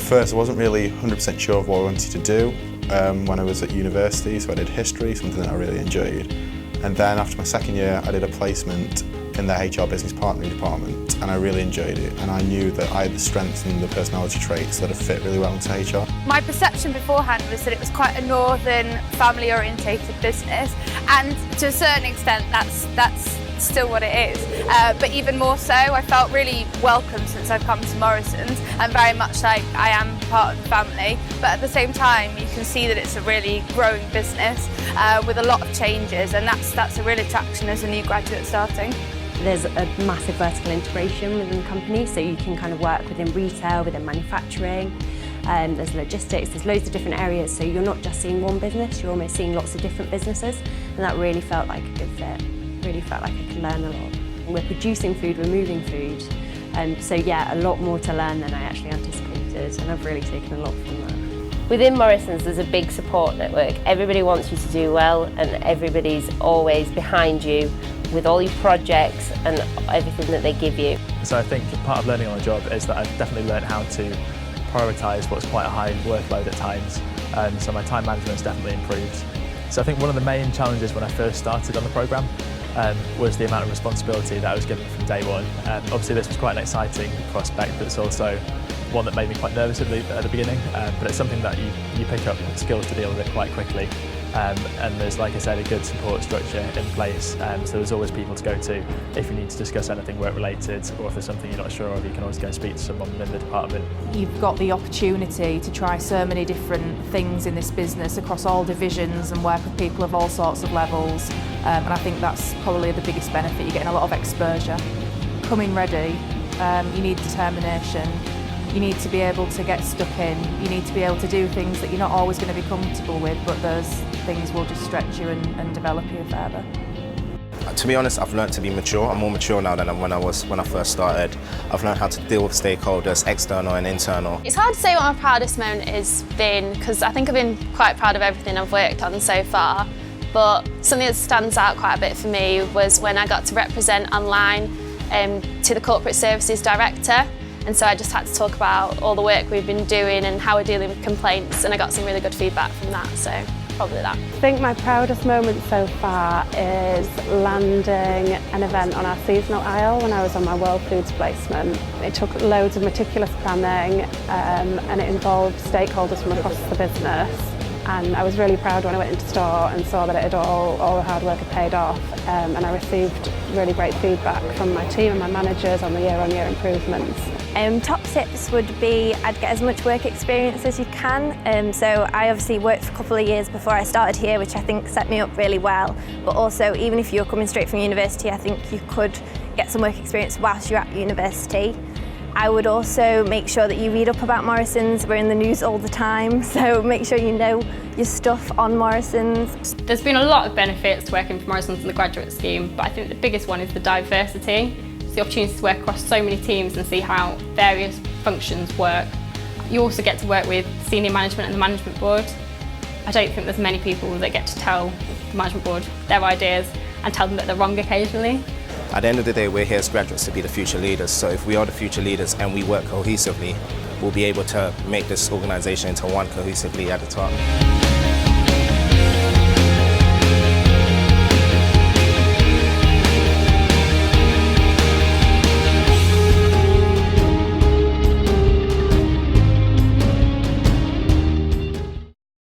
first I wasn't really 100% sure of what I wanted to do when I was at university, so I did history, something that I really enjoyed. And then after my second year I did a placement in the HR business partnering department, and I really enjoyed it, and I knew that I had the strengths and the personality traits that have fit really well into HR. My perception beforehand was that it was quite a northern, family orientated business, and to a certain extent that's still what it is, but even more so I felt really welcome since I've come to Morrison's, and very much like I am part of the family, but at the same time you can see that it's a really growing business with a lot of changes, and that's a real attraction as a new graduate starting. There's a massive vertical integration within the company, so you can kind of work within retail, within manufacturing, there's logistics, there's loads of different areas, so you're not just seeing one business, you're almost seeing lots of different businesses, and that really felt like a good fit. Really felt like I could learn a lot. We're producing food, we're moving food, so yeah, a lot more to learn than I actually anticipated, and I've really taken a lot from that. Within Morrison's there's a big support network. Everybody wants you to do well, and everybody's always behind you with all your projects and everything that they give you. So I think part of learning on the job is that I've definitely learned how to prioritise what's quite a high workload at times, so my time management's definitely improved. So I think one of the main challenges when I first started on the programme was the amount of responsibility that I was given from day one. Obviously this was quite an exciting prospect, but it's also one that made me quite nervous at the beginning, but it's something that you pick up skills to deal with it quite quickly. And there's, like I said, a good support structure in place, so there's always people to go to if you need to discuss anything work related, or if there's something you're not sure of, you can always go and speak to someone within the department. You've got the opportunity to try so many different things in this business across all divisions and work with people of all sorts of levels, and I think that's probably the biggest benefit. You're getting a lot of exposure. Coming ready, you need determination. You need to be able to get stuck in, you need to be able to do things that you're not always going to be comfortable with, but those things will just stretch you and develop you further. To be honest, I've learned to be mature. I'm more mature now than when I first started. I've learned how to deal with stakeholders, external and internal. It's hard to say what my proudest moment has been, because I think I've been quite proud of everything I've worked on so far, but something that stands out quite a bit for me was when I got to represent online to the Corporate Services Director. And so I just had to talk about all the work we've been doing and how we're dealing with complaints, and I got some really good feedback from that, so probably that. I think my proudest moment so far is landing an event on our seasonal aisle when I was on my World Foods placement. It took loads of meticulous planning and it involved stakeholders from across the business. And I was really proud when I went into store and saw that it had all the hard work had paid off, and I received really great feedback from my team and my managers on the year-on-year improvements. Top tips would be I'd get as much work experience as you can. So I obviously worked for a couple of years before I started here, which I think set me up really well. But also, even if you're coming straight from university, I think you could get some work experience whilst you're at university. I would also make sure that you read up about Morrison's. We're in the news all the time, so make sure you know your stuff on Morrison's. There's been a lot of benefits to working for Morrison's in the graduate scheme, but I think the biggest one is the diversity. It's the opportunity to work across so many teams and see how various functions work. You also get to work with senior management and the management board. I don't think there's many people that get to tell the management board their ideas and tell them that they're wrong occasionally. At the end of the day, we're here as graduates to be the future leaders, so if we are the future leaders and we work cohesively, we'll be able to make this organisation into one cohesively at the top.